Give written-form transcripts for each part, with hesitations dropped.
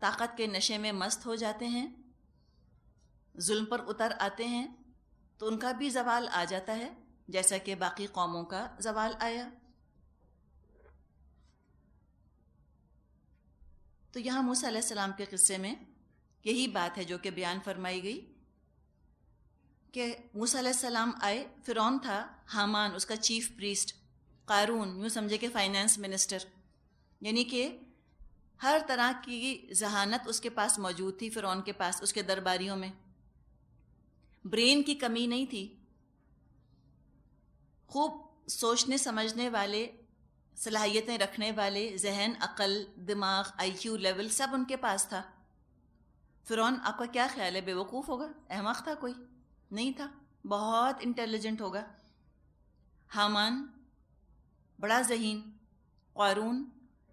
طاقت کے نشے میں مست ہو جاتے ہیں، ظلم پر اتر آتے ہیں تو ان کا بھی زوال آ جاتا ہے، جیسا کہ باقی قوموں کا زوال آیا۔ تو یہاں موسیٰ علیہ السلام کے قصے میں یہی بات ہے جو کہ بیان فرمائی گئی کہ موسیٰ علیہ السلام آئے، فرعون تھا، حامان اس کا چیف پریسٹ، قارون یوں سمجھے کہ فائنانس منسٹر، یعنی کہ ہر طرح کی ذہانت اس کے پاس موجود تھی، فرعون کے پاس، اس کے درباریوں میں برین کی کمی نہیں تھی، خوب سوچنے سمجھنے والے، صلاحیتیں رکھنے والے، ذہن، عقل، دماغ، آئی کیو لیول سب ان کے پاس تھا۔ فرعون آپ کا کیا خیال ہے، بے وقوف ہوگا، احمق تھا؟ کوئی نہیں تھا، بہت انٹیلیجنٹ ہوگا۔ حامان بڑا ذہین، قارون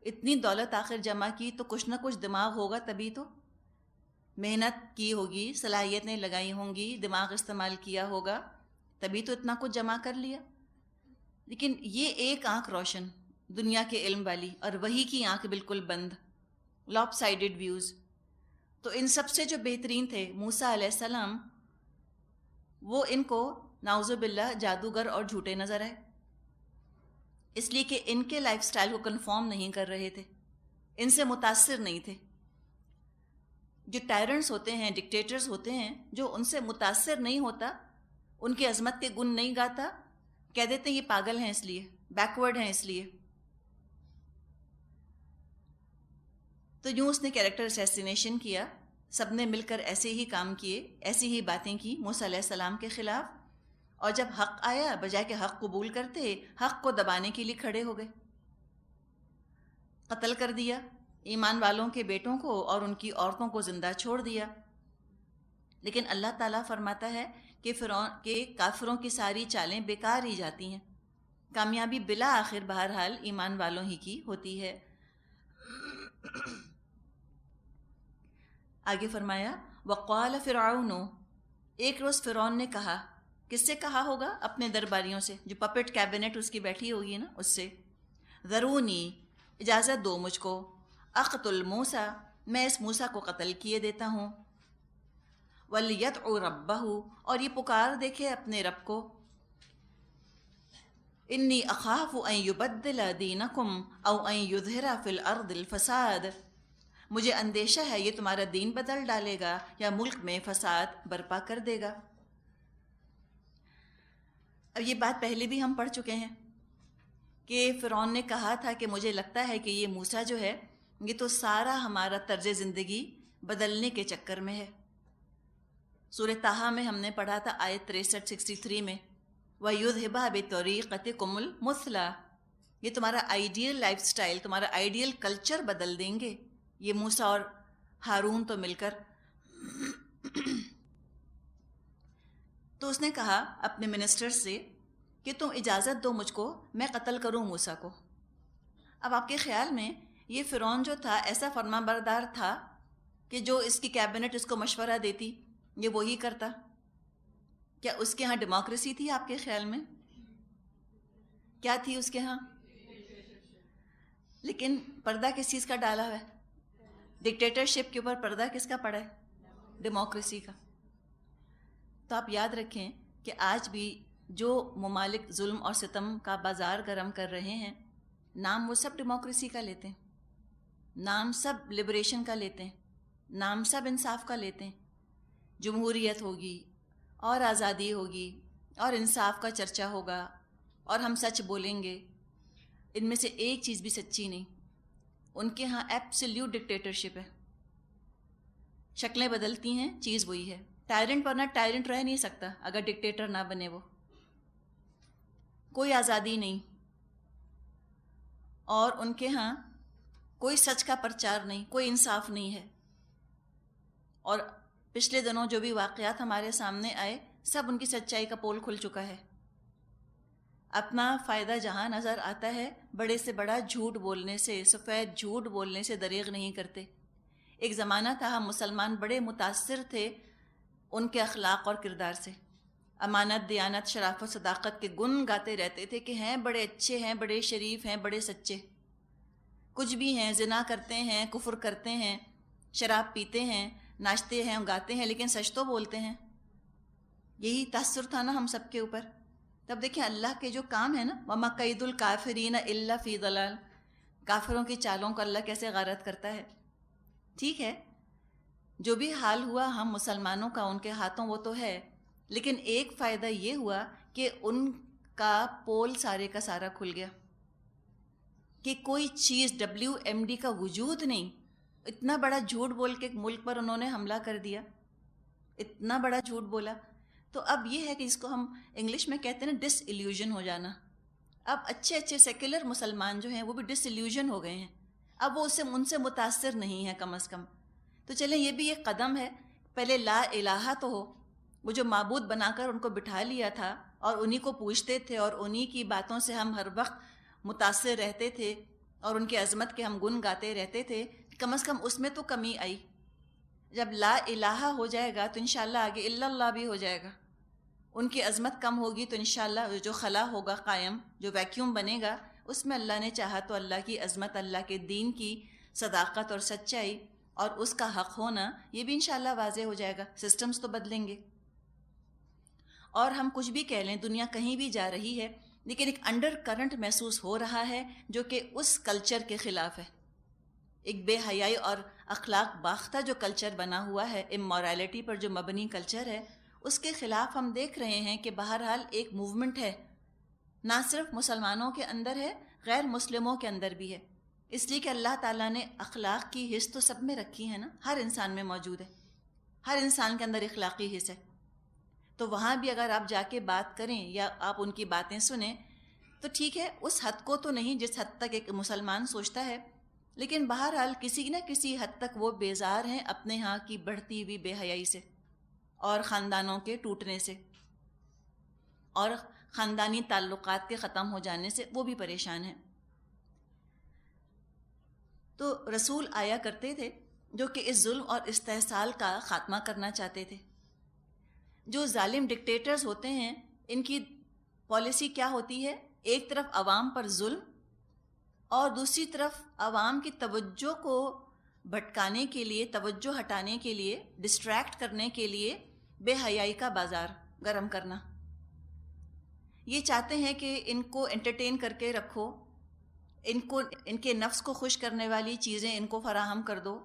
اتنی دولت آخر جمع کی تو کچھ نہ کچھ دماغ ہوگا، تبھی تو محنت کی ہوگی، صلاحیتیں لگائی ہوں گی، دماغ استعمال کیا ہوگا، تبھی تو اتنا کچھ جمع کر لیا۔ لیکن یہ ایک آنکھ روشن دنیا کے علم والی اور وہی کی آنکھ بالکل بند، لاپ سائیڈڈ ویوز۔ تو ان سب سے جو بہترین تھے موسیٰ علیہ السلام، وہ ان کو نعوذ باللہ جادوگر اور جھوٹے نظر آئے، اس لیے کہ ان کے لائف سٹائل کو کنفارم نہیں کر رہے تھے، ان سے متاثر نہیں تھے۔ جو ٹائرنٹس ہوتے ہیں، ڈکٹیٹرز ہوتے ہیں، جو ان سے متاثر نہیں ہوتا، ان کی عظمت کے گن نہیں گاتا، کہہ دیتے ہیں یہ پاگل ہیں، اس لیے بیکورڈ ہیں، اس لیے۔ تو یوں اس نے کیریکٹر اسیسینیشن کیا، سب نے مل کر ایسے ہی کام کیے، ایسی ہی باتیں کی موسیٰ علیہ السلام کے خلاف، اور جب حق آیا بجائے کہ حق قبول کرتے، حق کو دبانے کے لیے کھڑے ہو گئے، قتل کر دیا ایمان والوں کے بیٹوں کو اور ان کی عورتوں کو زندہ چھوڑ دیا۔ لیکن اللہ تعالیٰ فرماتا ہے کہ فرعون کے کافروں کی ساری چالیں بیکار ہی جاتی ہیں، کامیابی بلا آخر بہرحال ایمان والوں ہی کی ہوتی ہے۔ آگے فرمایا وقال فرعون، ایک روز فرعون نے کہا، کس سے کہا ہوگا؟ اپنے درباریوں سے، جو پپٹ کیبنٹ اس کی بیٹھی ہوگی نا، اس سے، ذرونی، اجازت دو مجھ کو، اقتل موسیٰ، میں اس موسیٰ کو قتل کیے دیتا ہوں، وَلْيَدْعُ رَبَّهُ، اور یہ پکار دیکھے اپنے رب کو، انی اخاف ان یبدل دینکم او ان یظہر فی الارض الفساد، مجھے اندیشہ ہے یہ تمہارا دین بدل ڈالے گا یا ملک میں فساد برپا کر دے گا۔ اب یہ بات پہلے بھی ہم پڑھ چکے ہیں کہ فرعون نے کہا تھا کہ مجھے لگتا ہے کہ یہ موسیٰ جو ہے یہ تو سارا ہمارا طرز زندگی بدلنے کے چکر میں ہے۔ سورہ طٰہٰ میں ہم نے پڑھا تھا آیت 63 میں، وَيُذْهِبَ بِطَرِيقَتِكُمُ الْمُثْلَىٰ، یہ تمہارا آئیڈیل لائف سٹائل، تمہارا آئیڈیل کلچر بدل دیں گے یہ موسیٰ اور ہارون تو مل کر۔ تو اس نے کہا اپنے منسٹر سے کہ تم اجازت دو مجھ کو، میں قتل کروں موسیٰ کو۔ اب آپ کے خیال میں یہ فرعون جو تھا ایسا فرما بردار تھا کہ جو اس کی کیبنٹ اس کو مشورہ دیتی یہ وہی کرتا؟ کیا اس کے ہاں ڈیموکریسی تھی آپ کے خیال میں؟ کیا تھی اس کے ہاں؟ لیکن پردہ کس چیز کا ڈالا ہوا ہے؟ ڈکٹیٹرشپ کے اوپر پردہ کس کا پڑا ہے؟ ڈیموکریسی کا۔ تو آپ یاد رکھیں کہ آج بھی جو ممالک ظلم اور ستم کا بازار گرم کر رہے ہیں، نام وہ سب ڈیموکریسی کا لیتے ہیں، نام سب لبریشن کا لیتے ہیں، نام سب انصاف کا لیتے ہیں۔ جمہوریت ہوگی اور آزادی ہوگی اور انصاف کا چرچا ہوگا اور ہم سچ بولیں گے، ان میں سے ایک چیز بھی سچی نہیں۔ ان کے ہاں ایبسلیوٹ ڈکٹیٹرشپ ہے، شکلیں بدلتی ہیں، چیز وہی ہے۔ ٹائرنٹ ورنہ ٹائرنٹ رہ نہیں سکتا اگر ڈکٹیٹر نہ بنے، وہ کوئی آزادی نہیں، اور ان کے ہاں کوئی سچ کا پرچار نہیں، کوئی انصاف نہیں ہے۔ اور پچھلے دنوں جو بھی واقعات ہمارے سامنے آئے سب ان کی سچائی کا پول کھل چکا ہے۔ اپنا فائدہ جہاں نظر آتا ہے بڑے سے بڑا جھوٹ بولنے سے، سفید جھوٹ بولنے سے دریغ نہیں کرتے۔ ایک زمانہ تھا ہم مسلمان بڑے متاثر تھے ان کے اخلاق اور کردار سے، امانت، دیانت، شرافت، صداقت کے گن گاتے رہتے تھے کہ ہیں بڑے اچھے ہیں، بڑے شریف ہیں، بڑے سچے، کچھ بھی ہیں، زنا کرتے ہیں، کفر کرتے ہیں، شراب پیتے ہیں، ناچتے ہیں، گاتے ہیں، لیکن سچ تو بولتے ہیں. یہی تاثر تھا نا ہم سب کے اوپر. تب دیکھیں اللہ کے جو کام ہے نا، وَمَا كَيْدُ الْكَافِرِينَ إِلَّا فِي ضَلَالٍ، کافروں کی چالوں کو اللہ کیسے غارت کرتا ہے. ٹھیک ہے، جو بھی حال ہوا ہم مسلمانوں کا ان کے ہاتھوں وہ تو ہے، لیکن ایک فائدہ یہ ہوا کہ ان کا پول سارے کا سارا کھل گیا کہ کوئی چیز WMD کا وجود نہیں. اتنا بڑا جھوٹ بول کے ملک پر انہوں نے حملہ کر دیا، اتنا بڑا جھوٹ بولا. تو اب یہ ہے کہ اس کو ہم انگلش میں کہتے ہیں نا ڈس ایلیوژن ہو جانا. اب اچھے اچھے سیکولر مسلمان جو ہیں وہ بھی ڈس ایلیوژن ہو گئے ہیں. اب وہ ان سے متاثر نہیں ہے کم از کم. تو چلیں یہ بھی ایک قدم ہے. پہلے لا الہ تو ہو، وہ جو معبود بنا کر ان کو بٹھا لیا تھا اور انہی کو پوچھتے تھے اور انہی کی باتوں سے ہم ہر وقت متاثر رہتے تھے اور ان کی عظمت کے ہم گن گاتے رہتے تھے. کم از کم اس میں تو کمی آئی. جب لا الہ ہو جائے گا تو انشاءاللہ آگے الا اللہ بھی ہو جائے گا. ان کی عظمت کم ہوگی تو انشاءاللہ جو خلا ہوگا قائم، جو ویکیوم بنے گا، اس میں اللہ نے چاہا تو اللہ کی عظمت، اللہ کے دین کی صداقت اور سچائی اور اس کا حق ہونا یہ بھی انشاءاللہ واضح ہو جائے گا. سسٹمز تو بدلیں گے. اور ہم کچھ بھی کہہ لیں، دنیا کہیں بھی جا رہی ہے، لیکن ایک انڈر کرنٹ محسوس ہو رہا ہے جو کہ اس کلچر کے خلاف ہے. ایک بے حیائی اور اخلاق باختہ جو کلچر بنا ہوا ہے، امورالٹی پر جو مبنی کلچر ہے، اس کے خلاف ہم دیکھ رہے ہیں کہ بہرحال ایک موومنٹ ہے. نہ صرف مسلمانوں کے اندر ہے، غیر مسلموں کے اندر بھی ہے. اس لیے کہ اللہ تعالیٰ نے اخلاق کی حس تو سب میں رکھی ہے نا، ہر انسان میں موجود ہے. ہر انسان کے اندر اخلاقی حس ہے. تو وہاں بھی اگر آپ جا کے بات کریں یا آپ ان کی باتیں سنیں تو ٹھیک ہے، اس حد کو تو نہیں جس حد تک ایک مسلمان سوچتا ہے، لیکن بہرحال کسی نہ کسی حد تک وہ بیزار ہیں اپنے ہاں کی بڑھتی ہوئی بے حیائی سے اور خاندانوں کے ٹوٹنے سے اور خاندانی تعلقات کے ختم ہو جانے سے وہ بھی پریشان ہیں. تو رسول آیا کرتے تھے جو کہ اس ظلم اور استحصال کا خاتمہ کرنا چاہتے تھے. جو ظالم ڈکٹیٹرز ہوتے ہیں ان کی پالیسی کیا ہوتی ہے؟ ایک طرف عوام پر ظلم اور دوسری طرف عوام کی توجہ کو بھٹکانے کے لیے، توجہ ہٹانے کے لیے، ڈسٹریکٹ کرنے کے لیے بے حیائی کا بازار گرم کرنا. یہ چاہتے ہیں کہ ان کو انٹرٹین کر کے رکھو، ان کے نفس کو خوش کرنے والی چیزیں ان کو فراہم کر دو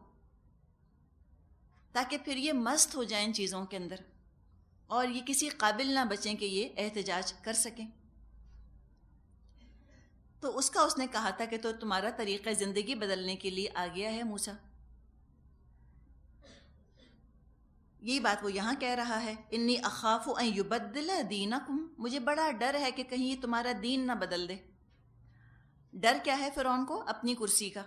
تاکہ پھر یہ مست ہو جائیں چیزوں کے اندر اور یہ کسی قابل نہ بچیں کہ یہ احتجاج کر سکیں. تو اس نے کہا تھا کہ تو تمہارا طریقہ زندگی بدلنے کے لیے آ گیا ہے موسیٰ. یہی بات وہ یہاں کہہ رہا ہے، انی اخاف ان یبدل دینکم، مجھے بڑا ڈر ہے کہ کہیں یہ تمہارا دین نہ بدل دے. ڈر کیا ہے فرعون کو؟ اپنی کرسی کا.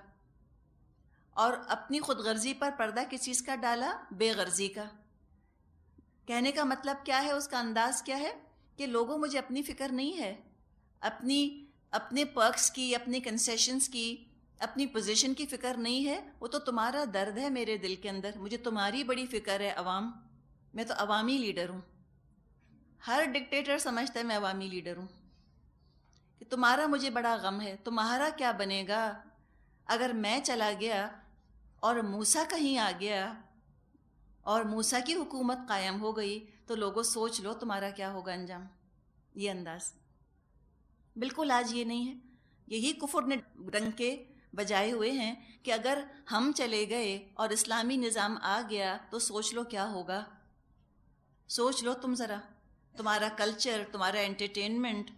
اور اپنی خود غرضی پر پردہ کس چیز کا ڈالا؟ بے غرضی کا. کہنے کا مطلب کیا ہے؟ اس کا انداز کیا ہے کہ لوگوں مجھے اپنی فکر نہیں ہے، اپنے پرکس کی، اپنی کنسیشنز کی، اپنی پوزیشن کی فکر نہیں ہے. وہ تو تمہارا درد ہے میرے دل کے اندر، مجھے تمہاری بڑی فکر ہے عوام. میں تو عوامی لیڈر ہوں. ہر ڈکٹیٹر سمجھتا ہے میں عوامی لیڈر ہوں کہ تمہارا مجھے بڑا غم ہے. تمہارا کیا بنے گا اگر میں چلا گیا اور موسیٰ کہیں آ گیا اور موسیٰ کی حکومت قائم ہو گئی تو لوگوں سوچ لو تمہارا کیا ہوگا انجام. یہ انداز بالکل آج یہ نہیں ہے. یہی کفر نے ڈنکے بجائے ہوئے ہیں کہ اگر ہم چلے گئے اور اسلامی نظام آ گیا تو سوچ لو کیا ہوگا. سوچ لو تم ذرا، تمہارا کلچر، تمہارا انٹرٹینمنٹ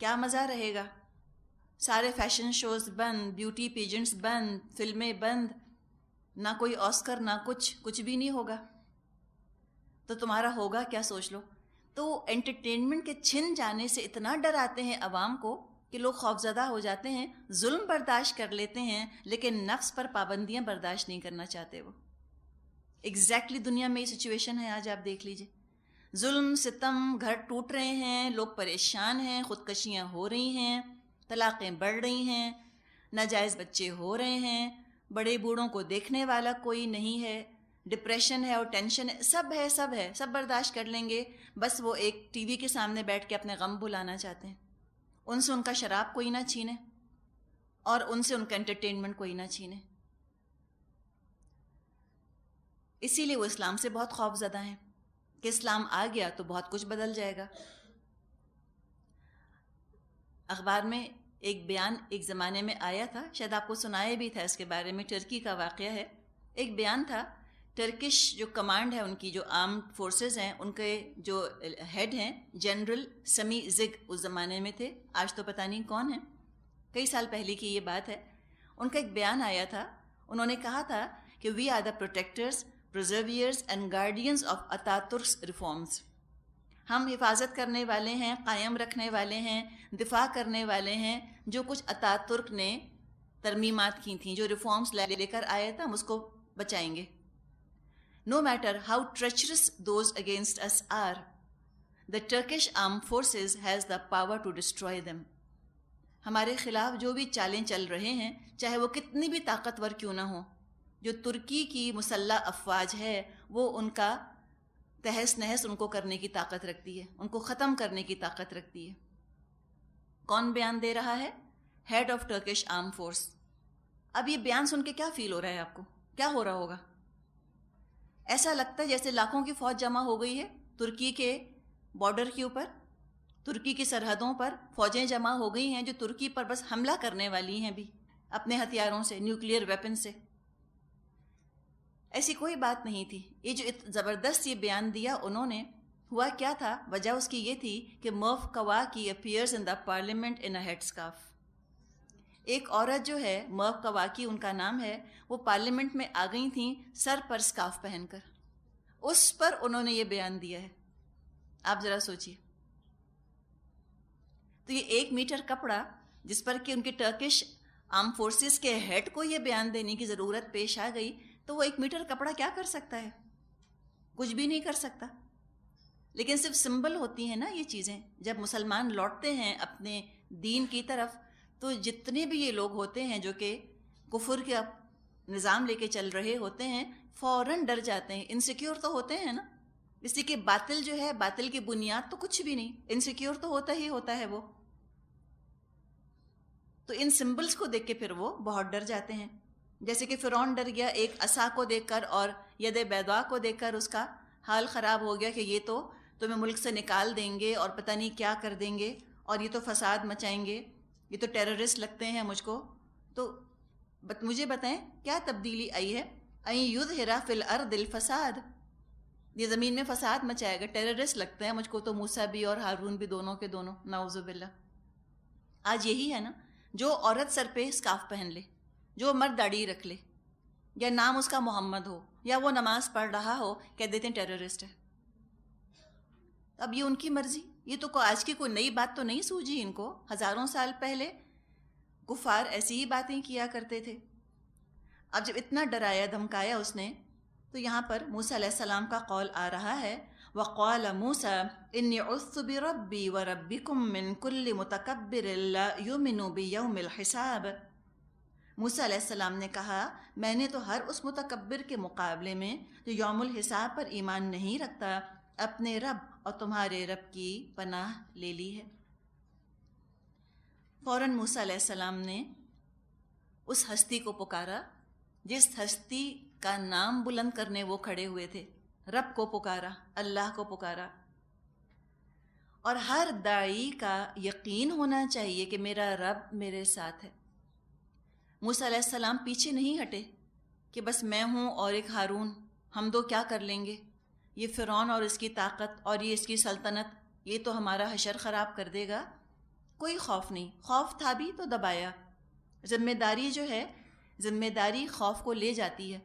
کیا مزہ رہے گا. سارے فیشن شوز بند، بیوٹی پیجنٹس بند، فلمیں بند، نہ کوئی آسکر، نہ کچھ بھی نہیں ہوگا. تو تمہارا ہوگا کیا سوچ لو. تو انٹرٹینمنٹ کے چھن جانے سے اتنا ڈراتے ہیں عوام کو کہ لوگ خوفزدہ ہو جاتے ہیں. ظلم برداشت کر لیتے ہیں لیکن نفس پر پابندیاں برداشت نہیں کرنا چاہتے. وہ ایگزیکٹلی دنیا میں یہ سچویشن ہے آج. آپ دیکھ لیجئے، ظلم ستم، گھر ٹوٹ رہے ہیں، لوگ پریشان ہیں، خودکشیاں ہو رہی ہیں، طلاقیں بڑھ رہی ہیں، ناجائز بچے ہو رہے ہیں، بڑے بوڑھوں کو دیکھنے والا کوئی نہیں ہے، ڈپریشن ہے اور ٹینشن ہے، سب ہے، سب برداشت کر لیں گے. بس وہ ایک ٹی وی کے سامنے بیٹھ کے اپنے غم بھلانا چاہتے ہیں. ان سے ان کا شراب کوئی نہ چھینے اور ان سے ان کا انٹرٹینمنٹ کوئی نہ چھینے. اسی لیے وہ اسلام سے بہت خوف زدہ ہیں کہ اسلام آ گیا تو بہت کچھ بدل جائے گا۔ اخبار میں ایک بیان ایک زمانے میں آیا تھا، شاید آپ کو سنایا بھی تھا اس کے بارے میں، ٹرکی کا واقعہ ہے۔ ایک بیان تھا، ٹرکش جو کمانڈ ہے ان کی، جو آرمڈ فورسز ہیں، ان کے جو ہیڈ ہیں جنرل سمی زگ اس زمانے میں تھے، آج تو پتہ نہیں کون ہیں، کئی سال پہلے کی یہ بات ہے۔ ان کا ایک بیان آیا تھا، انہوں نے کہا تھا کہ we are the protectors, preservers and guardians of Ataturk's reforms. ہم حفاظت کرنے والے ہیں، قائم رکھنے والے ہیں، دفاع کرنے والے ہیں جو کچھ اتاترک نے ترمیمات کی تھیں، جو ریفارمز لے کر آیا تھا، ہم اس کو بچائیں گے۔ No matter how treacherous those against us are, the Turkish armed forces has the power to destroy them. ہمارے خلاف جو بھی چالیں چل رہے ہیں، چاہے وہ کتنی بھی طاقتور کیوں نہ ہوں، جو ترکی کی مسلح افواج ہے وہ ان کا تہس نہس ان کو کرنے کی طاقت رکھتی ہے، ان کو ختم کرنے کی طاقت رکھتی ہے۔ کون بیان دے رہا ہے؟ Head of Turkish arm force. اب یہ بیان سن کے کیا فیل ہو رہا ہے آپ کو؟ کیا ہو رہا ہوگا؟ ایسا لگتا ہے جیسے لاکھوں کی فوج جمع ہو گئی ہے ترکی کے بارڈر کے اوپر، ترکی کی سرحدوں پر فوجیں جمع ہو گئی ہیں جو ترکی پر بس حملہ کرنے والی ہیں بھی اپنے ہتھیاروں سے، نیوکلیئر ویپن سے۔ ایسی کوئی بات نہیں تھی۔ یہ جو زبردست یہ بیان دیا انہوں نے، ہوا کیا تھا؟ وجہ اس کی یہ تھی کہ Merve Kavakci appears in the parliament in a ہیڈ اسکارف۔ ایک عورت جو ہے مرو کواکی ان کا نام ہے، وہ پارلیمنٹ میں آ گئی تھیں سر پر اسکارف پہن کر، اس پر انہوں نے یہ بیان دیا ہے۔ آپ ذرا سوچئے، تو یہ 1 میٹر کپڑا جس پر کہ ان کی ٹرکش آرم فورسز کے ہیڈ کو یہ بیان دینے کی ضرورت پیش آ گئی، تو وہ 1 میٹر کپڑا کیا کر سکتا ہے؟ کچھ بھی نہیں کر سکتا۔ لیکن صرف سمبل ہوتی ہیں نا یہ چیزیں۔ جب مسلمان لوٹتے ہیں اپنے دین کی طرف، تو جتنے بھی یہ لوگ ہوتے ہیں جو کہ کفر کے نظام لے کے چل رہے ہوتے ہیں، فوراً ڈر جاتے ہیں، انسیکیور تو ہوتے ہیں نا، اس لیے کہ باطل جو ہے، باطل کی بنیاد تو کچھ بھی نہیں، انسیکیور تو ہوتا ہی ہوتا ہے وہ۔ تو ان سمبلز کو دیکھ کے پھر وہ بہت ڈر جاتے ہیں، جیسے کہ فرعون ڈر گیا ایک عصا کو دیکھ کر اور ید بیضاء کو دیکھ کر، اس کا حال خراب ہو گیا کہ یہ تو تمہیں ملک سے نکال دیں گے اور پتہ نہیں کیا کر دیں گے، اور یہ تو فساد مچائیں گے، یہ تو ٹیررسٹ لگتے ہیں مجھ کو۔ تو مجھے بتائیں کیا تبدیلی آئی ہے؟ ان یظہر فی الارض الفساد، یہ زمین میں فساد مچائے گا، ٹیررسٹ لگتے ہیں مجھ کو تو موسیٰ بھی اور ہارون بھی، دونوں کے دونوں، نعوذ باللہ۔ آج یہی ہے نا، جو عورت سر پہ اسکارف پہن لے، جو مرد داڑھی رکھ لے، یا نام اس کا محمد ہو، یا وہ نماز پڑھ رہا ہو، کہہ دیتے ہیں ٹیررسٹ ہے۔ اب یہ ان کی مرضی، یہ تو آج کی کوئی نئی بات تو نہیں سوجی ان کو، ہزاروں سال پہلے کفار ایسی ہی باتیں کیا کرتے تھے۔ اب جب اتنا ڈرایا دھمکایا اس نے، تو یہاں پر موسیٰ علیہ السلام کا قول آ رہا ہے، وَقَالَ مُوسَىٰ إِنِّي عُذْتُ بِرَبِّي وَرَبِّكُم مِّن كُلِّ مُتَكَبِّرٍ لَا يُؤْمِنُ بِيَوْمِ الْحِسَابِ۔ موسیٰ علیہ السلام نے کہا، میں نے تو ہر اس متکبر کے مقابلے میں جو یوم الحساب پر ایمان نہیں رکھتا، اپنے رب اور تمہارے رب کی پناہ لے لی ہے۔ فوراً موسیٰ علیہ السلام نے اس ہستی کو پکارا جس ہستی کا نام بلند کرنے وہ کھڑے ہوئے تھے، رب کو پکارا، اللہ کو پکارا۔ اور ہر داعی کا یقین ہونا چاہیے کہ میرا رب میرے ساتھ ہے۔ موسیٰ علیہ السلام پیچھے نہیں ہٹے کہ بس میں ہوں اور ایک ہارون، ہم دو کیا کر لیں گے، یہ فرعون اور اس کی طاقت اور یہ اس کی سلطنت، یہ تو ہمارا حشر خراب کر دے گا۔ کوئی خوف نہیں، خوف تھا بھی تو دبایا۔ ذمہ داری جو ہے، ذمہ داری خوف کو لے جاتی ہے،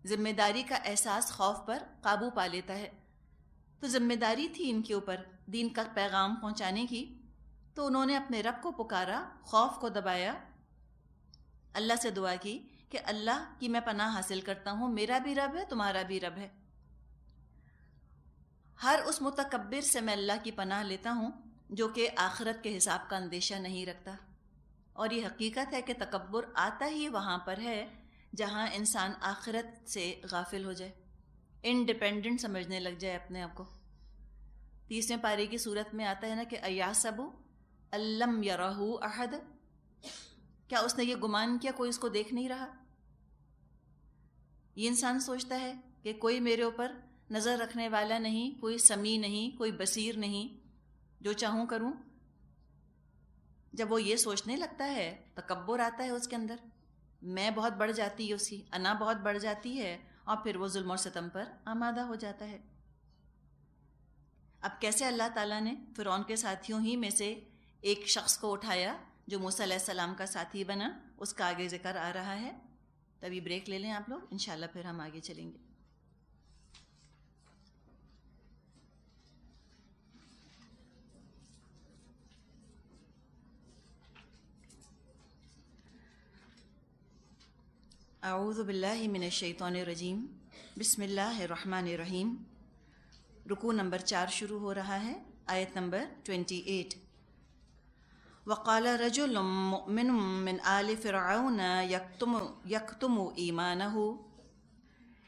ذمہ داری کا احساس خوف پر قابو پا لیتا ہے۔ تو ذمہ داری تھی ان کے اوپر دین کا پیغام پہنچانے کی، تو انہوں نے اپنے رب کو پکارا، خوف کو دبایا، اللہ سے دعا کی کہ اللہ کی میں پناہ حاصل کرتا ہوں، میرا بھی رب ہے، تمہارا بھی رب ہے۔ ہر اس متکبر سے میں اللہ کی پناہ لیتا ہوں جو کہ آخرت کے حساب کا اندیشہ نہیں رکھتا۔ اور یہ حقیقت ہے کہ تکبر آتا ہی وہاں پر ہے جہاں انسان آخرت سے غافل ہو جائے، انڈیپینڈنٹ سمجھنے لگ جائے اپنے آپ کو۔ 30ویں پارے کی صورت میں آتا ہے نا کہ ایحسب ان لم یرہ احد، کیا اس نے یہ گمان کیا کوئی اس کو دیکھ نہیں رہا؟ یہ انسان سوچتا ہے کہ کوئی میرے اوپر نظر رکھنے والا نہیں، کوئی سمیع نہیں، کوئی بصیر نہیں، جو چاہوں کروں۔ جب وہ یہ سوچنے لگتا ہے، تکبر آتا ہے اس کے اندر، میں بہت بڑھ جاتی ہے، اس کی انا بہت بڑھ جاتی ہے، اور پھر وہ ظلم و ستم پر آمادہ ہو جاتا ہے۔ اب کیسے اللہ تعالیٰ نے فرعون کے ساتھیوں ہی میں سے ایک شخص کو اٹھایا جو موسیٰ علیہ السلام کا ساتھی بنا، اس کا آگے ذکر آ رہا ہے۔ تبھی بریک لے لیں آپ لوگ، انشاءاللہ پھر ہم آگے چلیں گے۔ اعوذ باللہ من الشیطان الرجیم، بسم اللہ الرحمن الرحیم۔ رکوع نمبر 4 شروع ہو رہا ہے، آیت نمبر 28۔ وقال رجل مؤمن من آل فرعون یکتم ایمانہ۔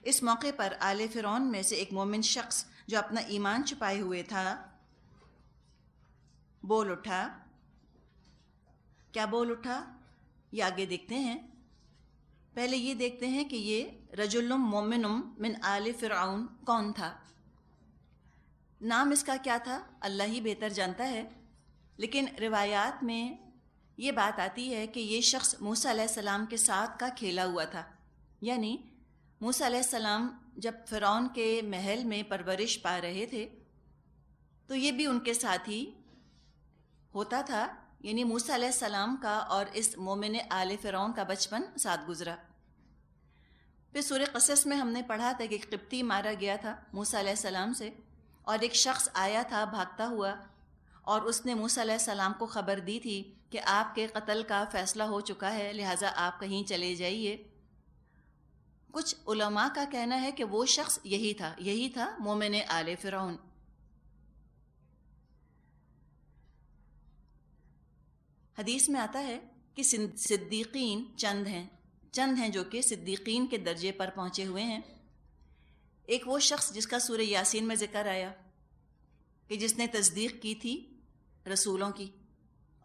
اس موقع پر آل فرعون میں سے ایک مومن شخص جو اپنا ایمان چھپائے ہوئے تھا بول اٹھا۔ کیا بول اٹھا؟ یہ آگے دیکھتے ہیں۔ پہلے یہ دیکھتے ہیں کہ یہ رجل مومن من آل فرعون کون تھا۔ نام اس کا کیا تھا اللہ ہی بہتر جانتا ہے، لیکن روایات میں یہ بات آتی ہے کہ یہ شخص موسیٰ علیہ السلام کے ساتھ کا کھیلا ہوا تھا، یعنی موسیٰ علیہ السلام جب فرعون کے محل میں پرورش پا رہے تھے تو یہ بھی ان کے ساتھ ہی ہوتا تھا، یعنی موسیٰ علیہ السلام کا اور اس مومن آل فرعون کا بچپن ساتھ گزرا۔ پھر سورہ قصص میں ہم نے پڑھا تھا کہ ایک قبطی مارا گیا تھا موسیٰ علیہ السلام سے، اور ایک شخص آیا تھا بھاگتا ہوا، اور اس نے موسیٰ علیہ السلام کو خبر دی تھی کہ آپ کے قتل کا فیصلہ ہو چکا ہے، لہٰذا آپ کہیں چلے جائیے۔ کچھ علماء کا کہنا ہے کہ وہ شخص یہی تھا مومن آل فرعون۔ حدیث میں آتا ہے کہ صدیقین چند ہیں جو کہ صدیقین کے درجے پر پہنچے ہوئے ہیں۔ ایک وہ شخص جس کا سورہ یاسین میں ذکر آیا کہ جس نے تصدیق کی تھی رسولوں کی،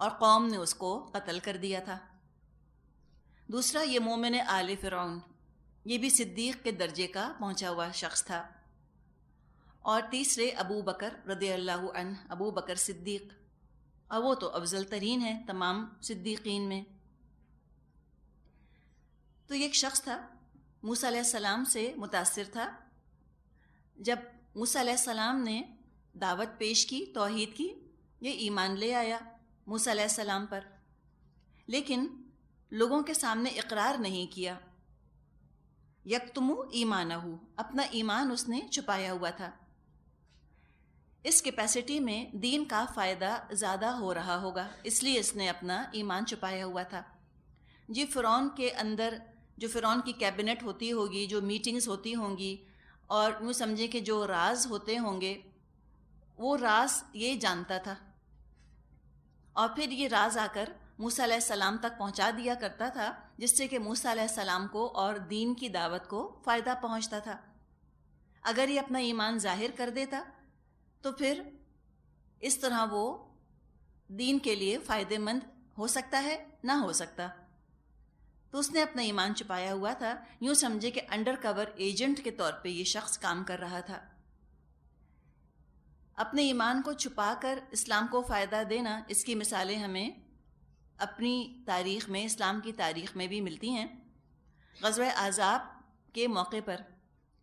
اور قوم نے اس کو قتل کر دیا تھا۔ دوسرا یہ مومن آل فرعون، یہ بھی صدیق کے درجے کا پہنچا ہوا شخص تھا۔ اور تیسرے ابو بکر رضی اللہ عنہ، ابو بکر صدیق، اور وہ تو افضل ترین ہے تمام صدیقین میں۔ تو یہ ایک شخص تھا، موسیٰ علیہ السلام سے متاثر تھا۔ جب موسیٰ علیہ السلام نے دعوت پیش کی توحید کی، یہ ایمان لے آیا موسیٰ علیہ السلام پر، لیکن لوگوں کے سامنے اقرار نہیں کیا۔ یکتم ایمانہ، اپنا ایمان اس نے چھپایا ہوا تھا۔ اس کیپیسٹی میں دین کا فائدہ زیادہ ہو رہا ہوگا، اس لیے اس نے اپنا ایمان چھپایا ہوا تھا۔ جی فرعون کے اندر جو فرعون کی کیبنٹ ہوتی ہوگی، جو میٹنگز ہوتی ہوں گی، اور یوں سمجھیں کہ جو راز ہوتے ہوں گے، وہ راز یہ جانتا تھا، اور پھر یہ راز آ کر موسیٰ علیہ السلام تک پہنچا دیا کرتا تھا، جس سے کہ موسیٰ علیہ السلام کو اور دین کی دعوت کو فائدہ پہنچتا تھا۔ اگر یہ اپنا ایمان ظاہر کر دیتا تو پھر اس طرح وہ دین کے لیے فائدہ مند ہو سکتا ہے، نہ ہو سکتا۔ تو اس نے اپنا ایمان چھپایا ہوا تھا، یوں سمجھے کہ انڈر کور ایجنٹ کے طور پہ یہ شخص کام کر رہا تھا۔ اپنے ایمان کو چھپا کر اسلام کو فائدہ دینا، اس کی مثالیں ہمیں اپنی تاریخ میں، اسلام کی تاریخ میں بھی ملتی ہیں۔ غزوہ احزاب کے موقع پر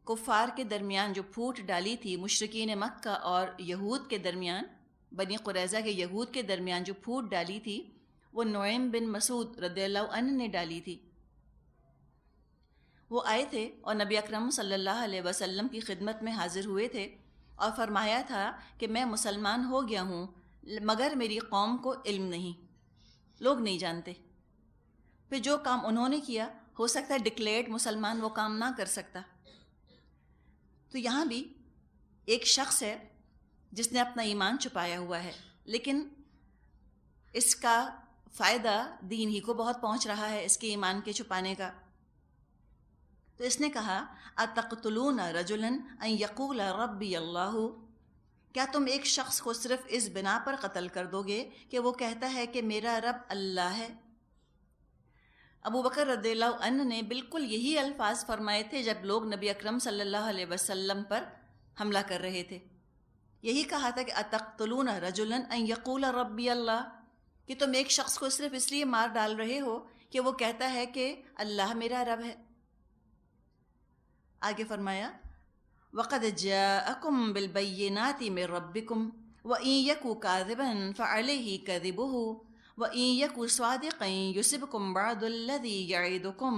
کفار کے درمیان جو پھوٹ ڈالی تھی، مشرکین مکہ اور یہود کے درمیان، بنی قریظہ کے یہود کے درمیان جو پھوٹ ڈالی تھی، وہ نعیم بن مسعود رضی اللہ عنہ نے ڈالی تھی۔ وہ آئے تھے اور نبی اکرم صلی اللہ علیہ وسلم کی خدمت میں حاضر ہوئے تھے اور فرمایا تھا کہ میں مسلمان ہو گیا ہوں، مگر میری قوم کو علم نہیں، لوگ نہیں جانتے۔ پھر جو کام انہوں نے کیا، ہو سکتا ہے ڈکلیئرڈ مسلمان وہ کام نہ کر سکتا۔ تو یہاں بھی ایک شخص ہے جس نے اپنا ایمان چھپایا ہوا ہے، لیکن اس کا فائدہ دین ہی کو بہت پہنچ رہا ہے، اس کے ایمان کے چھپانے کا۔ تو اس نے کہا اتقتلون رجلا ان یقول ربی اللہ، کیا تم ایک شخص کو صرف اس بنا پر قتل کر دو گے کہ وہ کہتا ہے کہ میرا رب اللہ ہے؟ ابو بکر رضی اللہ عنہ نے بالکل یہی الفاظ فرمائے تھے جب لوگ نبی اکرم صلی اللہ علیہ وسلم پر حملہ کر رہے تھے. یہی کہا تھا کہ اتقتلون رجلا ان یقول ربی اللہ، کہ تم ایک شخص کو صرف اس لیے مار ڈال رہے ہو کہ وہ کہتا ہے کہ اللہ میرا رب ہے. آگے فرمایا وَقَدْ جَاءَكُمْ بِالْبَيِّنَاتِ مِنْ رَبِّكُمْ وَإِنْ يَكُ كَاذِبًا فَعَلَيْهِ كَذِبُهُ وَإِنْ يَكُ صَادِقًا يُصِبْكُمْ بَعْضُ الَّذِي يَعِدُكُمْ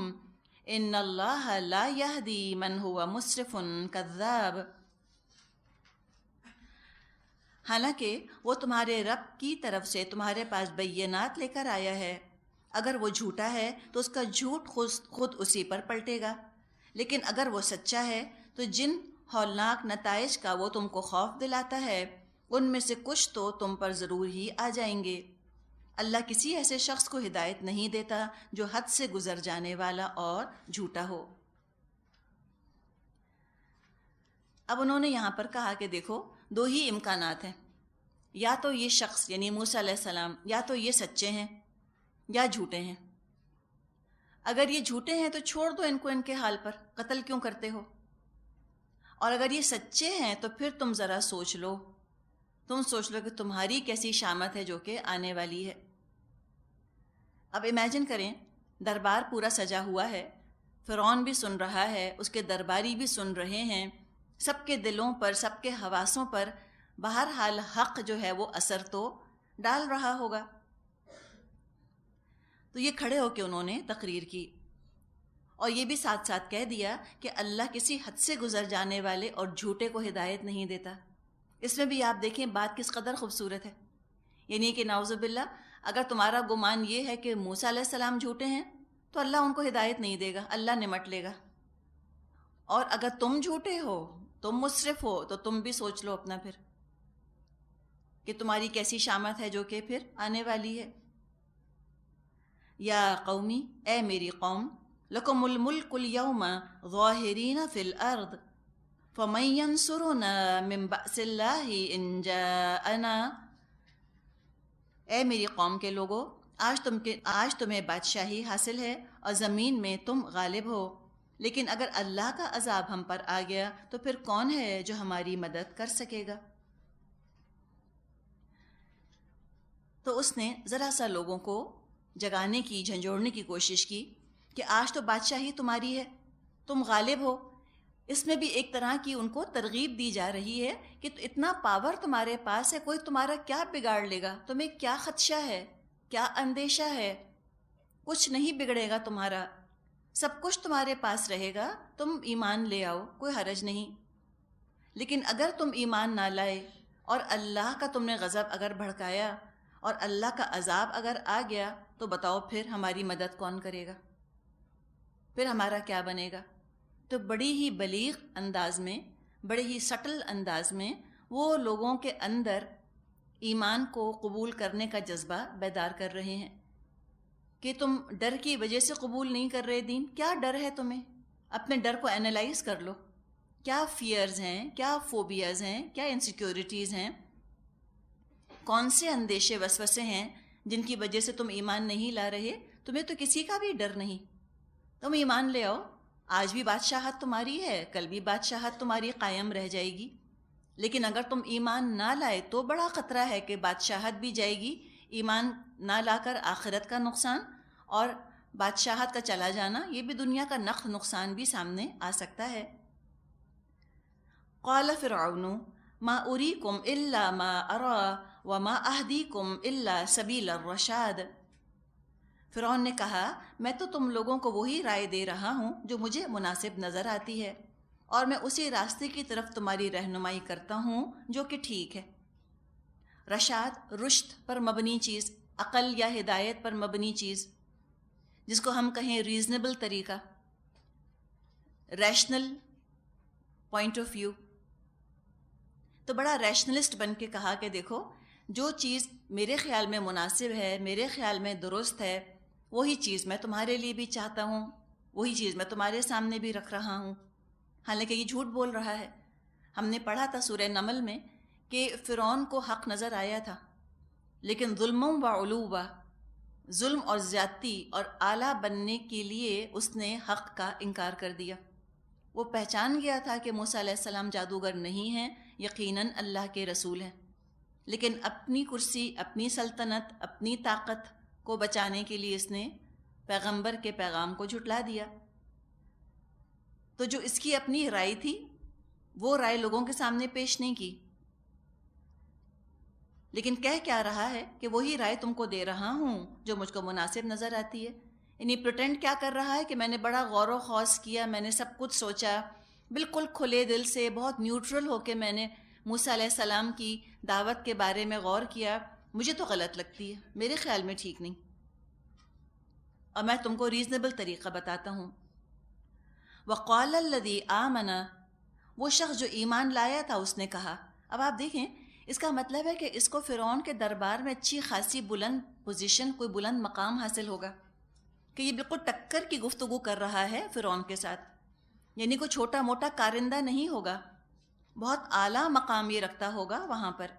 إِنَّ اللَّهَ لَا يَهْدِي مَنْ هُوَ مُسْرِفٌ كَذَّابٌ. حالانکہ وہ تمہارے رب کی طرف سے تمہارے پاس بینات لے کر آیا ہے، اگر وہ جھوٹا ہے تو اس کا جھوٹ خود اسی پر پلٹے گا، لیکن اگر وہ سچا ہے تو جن ہولناک نتائج کا وہ تم کو خوف دلاتا ہے ان میں سے کچھ تو تم پر ضرور ہی آ جائیں گے. اللہ کسی ایسے شخص کو ہدایت نہیں دیتا جو حد سے گزر جانے والا اور جھوٹا ہو. اب انہوں نے یہاں پر کہا کہ دیکھو دو ہی امکانات ہیں، یا تو یہ شخص یعنی موسیٰ علیہ السلام یا تو یہ سچے ہیں یا جھوٹے ہیں. اگر یہ جھوٹے ہیں تو چھوڑ دو ان کو ان کے حال پر، قتل کیوں کرتے ہو؟ اور اگر یہ سچے ہیں تو پھر تم ذرا سوچ لو کہ تمہاری کیسی شامت ہے جو کہ آنے والی ہے. اب امیجن کریں دربار پورا سجا ہوا ہے، فرعون بھی سن رہا ہے، اس کے درباری بھی سن رہے ہیں، سب کے دلوں پر سب کے حواسوں پر بہرحال حق جو ہے وہ اثر تو ڈال رہا ہوگا. تو یہ کھڑے ہو کے انہوں نے تقریر کی اور یہ بھی ساتھ ساتھ کہہ دیا کہ اللہ کسی حد سے گزر جانے والے اور جھوٹے کو ہدایت نہیں دیتا. اس میں بھی آپ دیکھیں بات کس قدر خوبصورت ہے، یعنی کہ نعوذ باللہ اگر تمہارا گمان یہ ہے کہ موسیٰ علیہ السلام جھوٹے ہیں تو اللہ ان کو ہدایت نہیں دے گا، اللہ نمٹ لے گا. اور اگر تم جھوٹے ہو، تم مسرف ہو، تو تم بھی سوچ لو اپنا پھر کہ تمہاری کیسی شامت ہے جو کہ پھر آنے والی ہے. یا قومی، اے میری قوم، لکم الملک اليوم ظاہرین فی الارض فمن ینصرنا من بأس اللہ ان جاءنا. اے میری قوم کے لوگو، آج تمہیں بادشاہی حاصل ہے اور زمین میں تم غالب ہو، لیکن اگر اللہ کا عذاب ہم پر آ گیا تو پھر کون ہے جو ہماری مدد کر سکے گا؟ تو اس نے ذرا سا لوگوں کو جگانے کی، جھنجھوڑنے کی کوشش کی کہ آج تو بادشاہی تمہاری ہے، تم غالب ہو. اس میں بھی ایک طرح کی ان کو ترغیب دی جا رہی ہے کہ اتنا پاور تمہارے پاس ہے، کوئی تمہارا کیا بگاڑ لے گا، تمہیں کیا خدشہ ہے، کیا اندیشہ ہے، کچھ نہیں بگڑے گا تمہارا، سب کچھ تمہارے پاس رہے گا، تم ایمان لے آؤ، کوئی حرج نہیں. لیکن اگر تم ایمان نہ لائے اور اللہ کا تم نے غضب اگر بھڑکایا اور اللہ کا عذاب اگر آ گیا تو بتاؤ پھر ہماری مدد کون کرے گا، پھر ہمارا کیا بنے گا؟ تو بڑی ہی بلیغ انداز میں، بڑے ہی سٹل انداز میں وہ لوگوں کے اندر ایمان کو قبول کرنے کا جذبہ بیدار کر رہے ہیں کہ تم ڈر کی وجہ سے قبول نہیں کر رہے دین. کیا ڈر ہے تمہیں؟ اپنے ڈر کو اینالائز کر لو، کیا فیئرز ہیں، کیا فوبیاز ہیں، کیا انسیکیورٹیز ہیں، کون سے اندیشے وسوسے ہیں جن کی وجہ سے تم ایمان نہیں لا رہے؟ تمہیں تو کسی کا بھی ڈر نہیں، تم ایمان لے آؤ. آج بھی بادشاہت تمہاری ہے، کل بھی بادشاہت تمہاری قائم رہ جائے گی. لیکن اگر تم ایمان نہ لائے تو بڑا خطرہ ہے کہ بادشاہت بھی جائے گی، ایمان نہ لا کر آخرت کا نقصان اور بادشاہت کا چلا جانا، یہ بھی دنیا کا نقصان بھی سامنے آ سکتا ہے. قال فرعون ما اریکم الا ما ارى وما اہدیکم الا سبیل الرشاد. فرعون نے کہا میں تو تم لوگوں کو وہی رائے دے رہا ہوں جو مجھے مناسب نظر آتی ہے، اور میں اسی راستے کی طرف تمہاری رہنمائی کرتا ہوں جو کہ ٹھیک ہے. رشاد، رشد پر مبنی چیز، عقل یا ہدایت پر مبنی چیز، جس کو ہم کہیں ریزنیبل طریقہ، ریشنل پوائنٹ آف ویو. تو بڑا ریشنلسٹ بن کے کہا کہ دیکھو جو چیز میرے خیال میں مناسب ہے، میرے خیال میں درست ہے، وہی چیز میں تمہارے لیے بھی چاہتا ہوں، وہی چیز میں تمہارے سامنے بھی رکھ رہا ہوں. حالانکہ یہ جھوٹ بول رہا ہے. ہم نے پڑھا تھا سورہ نمل میں کہ فرعون کو حق نظر آیا تھا، لیکن ظلم و علوا، ظلم اور زیادتی اور اعلیٰ بننے کے لیے اس نے حق کا انکار کر دیا۔ وہ پہچان گیا تھا کہ موسیٰ علیہ السلام جادوگر نہیں ہیں، یقیناً اللہ کے رسول ہیں، لیکن اپنی کرسی، اپنی سلطنت، اپنی طاقت کو بچانے کے لیے اس نے پیغمبر کے پیغام کو جھٹلا دیا۔ تو جو اس کی اپنی رائے تھی وہ رائے لوگوں کے سامنے پیش نہیں کی، لیکن کہہ کیا رہا ہے کہ وہی رائے تم کو دے رہا ہوں جو مجھ کو مناسب نظر آتی ہے۔ یعنی پریٹینڈ کیا کر رہا ہے کہ میں نے بڑا غور و خوض کیا، میں نے سب کچھ سوچا، بالکل کھلے دل سے، بہت نیوٹرل ہو کے میں نے موسیٰ علیہ السلام کی دعوت کے بارے میں غور کیا، مجھے تو غلط لگتی ہے، میرے خیال میں ٹھیک نہیں، اور میں تم کو ریزنیبل طریقہ بتاتا ہوں۔ وقال الذی آمن، وہ شخص جو ایمان لایا تھا اس نے کہا۔ اب آپ دیکھیں اس کا مطلب ہے کہ اس کو فرعون کے دربار میں اچھی خاصی بلند پوزیشن، کوئی بلند مقام حاصل ہوگا، کہ یہ بالکل ٹکر کی گفتگو کر رہا ہے فرعون کے ساتھ، یعنی کوئی چھوٹا موٹا کارندہ نہیں ہوگا، بہت اعلیٰ مقام یہ رکھتا ہوگا وہاں پر۔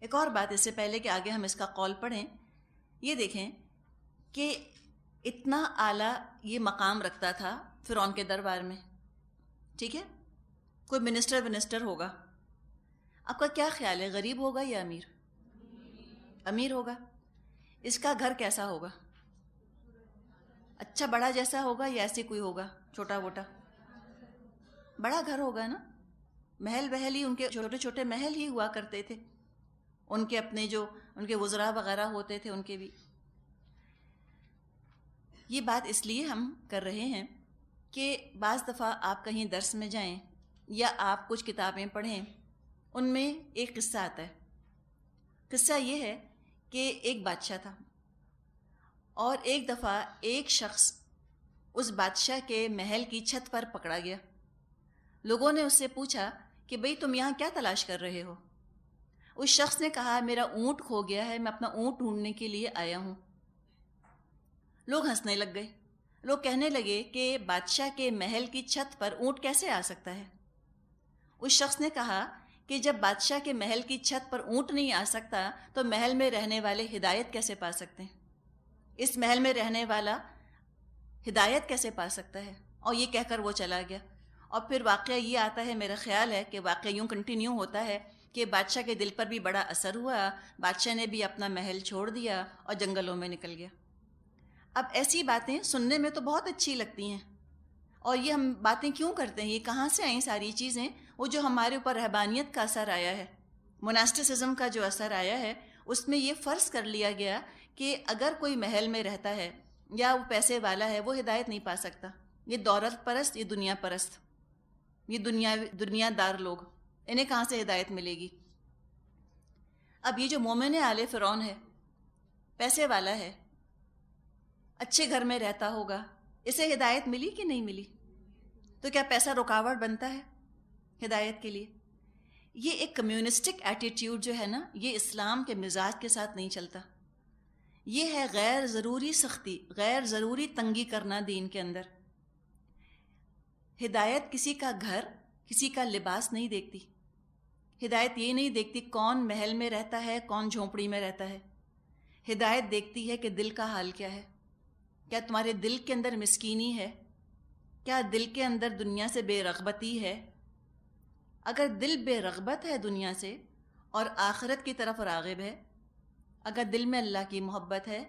ایک اور بات اس سے پہلے کہ آگے ہم اس کا قول پڑھیں، یہ دیکھیں کہ اتنا اعلیٰ یہ مقام رکھتا تھا فرعون کے دربار میں، ٹھیک ہے، کوئی منسٹر ہوگا، آپ کا کیا خیال ہے غریب ہوگا یا امیر؟ امیر ہوگا۔ اس کا گھر کیسا ہوگا؟ اچھا بڑا جیسا ہوگا یا ایسے کوئی ہوگا چھوٹا موٹا؟ بڑا گھر ہوگا نا، محل وحل ہی، ان کے چھوٹے چھوٹے محل ہی ہوا کرتے تھے، ان کے اپنے جو ان کے وزراء وغیرہ ہوتے تھے ان کے بھی۔ یہ بات اس لیے ہم کر رہے ہیں کہ بعض دفعہ آپ کہیں درس میں جائیں یا آپ کچھ کتابیں پڑھیں، ان میں ایک قصہ آتا ہے۔ قصہ یہ ہے کہ ایک بادشاہ تھا، اور ایک دفعہ ایک شخص اس بادشاہ کے محل کی چھت پر پکڑا گیا۔ لوگوں نے اس سے پوچھا کہ بھئی تم یہاں کیا تلاش کر رہے ہو؟ اس شخص نے کہا میرا اونٹ کھو گیا ہے، میں اپنا اونٹ ڈھونڈنے کے لیے آیا ہوں۔ لوگ ہنسنے لگ گئے، لوگ کہنے لگے کہ بادشاہ کے محل کی چھت پر اونٹ کیسے آ سکتا ہے؟ اس شخص نے کہا کہ جب بادشاہ کے محل کی چھت پر اونٹ نہیں آ سکتا تو محل میں رہنے والے ہدایت کیسے پا سکتے ہیں؟ اس محل میں رہنے والا ہدایت کیسے پا سکتا ہے؟ اور یہ کہہ کر وہ چلا گیا۔ اور پھر واقعہ یہ آتا ہے، میرا خیال ہے کہ واقعہ یوں کنٹینیو ہوتا ہے کہ بادشاہ کے دل پر بھی بڑا اثر ہوا، بادشاہ نے بھی اپنا محل چھوڑ دیا اور جنگلوں میں نکل گیا۔ اب ایسی باتیں سننے میں تو بہت اچھی لگتی ہیں، اور یہ ہم باتیں کیوں کرتے ہیں؟ یہ کہاں سے آئیں ساری چیزیں؟ وہ جو ہمارے اوپر رہبانیت کا اثر آیا ہے، مناسٹسزم کا جو اثر آیا ہے، اس میں یہ فرض کر لیا گیا کہ اگر کوئی محل میں رہتا ہے یا وہ پیسے والا ہے وہ ہدایت نہیں پا سکتا، یہ دولت پرست، یہ دنیا پرست، یہ دنیا دار لوگ، انہیں کہاں سے ہدایت ملے گی؟ اب یہ جو مومن آل فرعون ہے، پیسے والا ہے، اچھے گھر میں رہتا ہوگا، اسے ہدایت ملی کہ نہیں ملی؟ تو کیا پیسہ رکاوٹ بنتا ہے ہدایت کے لیے؟ یہ ایک کمیونسٹک ایٹیٹیوڈ جو ہے نا، یہ اسلام کے مزاج کے ساتھ نہیں چلتا۔ یہ ہے غیر ضروری سختی، غیر ضروری تنگی کرنا دین کے اندر۔ ہدایت کسی کا گھر، کسی کا لباس نہیں دیکھتی، ہدایت یہ نہیں دیکھتی کون محل میں رہتا ہے، کون جھونپڑی میں رہتا ہے۔ ہدایت دیکھتی ہے کہ دل کا حال کیا ہے، کیا تمہارے دل کے اندر مسکینی ہے، کیا دل کے اندر دنیا سے بے رغبتی ہے؟ اگر دل بے رغبت ہے دنیا سے اور آخرت کی طرف راغب ہے، اگر دل میں اللہ کی محبت ہے،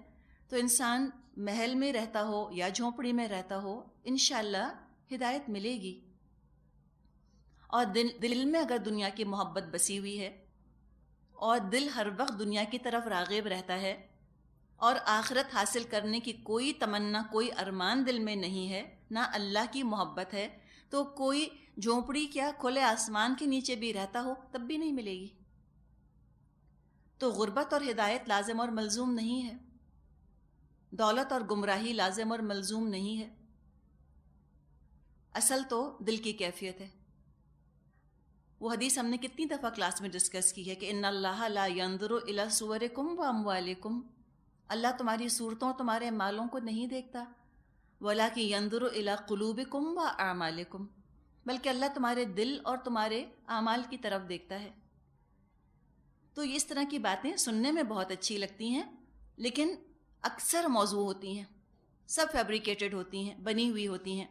تو انسان محل میں رہتا ہو یا جھونپڑی میں رہتا ہو، انشاءاللہ ہدایت ملے گی۔ اور دل میں اگر دنیا کی محبت بسی ہوئی ہے اور دل ہر وقت دنیا کی طرف راغب رہتا ہے اور آخرت حاصل کرنے کی کوئی تمنا، کوئی ارمان دل میں نہیں ہے، نہ اللہ کی محبت ہے، تو کوئی جھونپڑی کیا کھلے آسمان کے نیچے بھی رہتا ہو تب بھی نہیں ملے گی۔ تو غربت اور ہدایت لازم اور ملزوم نہیں ہے، دولت اور گمراہی لازم اور ملزوم نہیں ہے، اصل تو دل کی کیفیت ہے۔ وہ حدیث ہم نے کتنی دفعہ کلاس میں ڈسکس کی ہے کہ ان اللہ لا ينظر الى صورکم واموالکم، اللہ تمہاری صورتوں، تمہارے مالوں کو نہیں دیکھتا، ولکن ينظر الى قلوبکم واعمالکم، بلکہ اللہ تمہارے دل اور تمہارے اعمال کی طرف دیکھتا ہے۔ تو اس طرح کی باتیں سننے میں بہت اچھی لگتی ہیں، لیکن اکثر موضوع ہوتی ہیں، سب فیبریکیٹڈ ہوتی ہیں، بنی ہوئی ہوتی ہیں.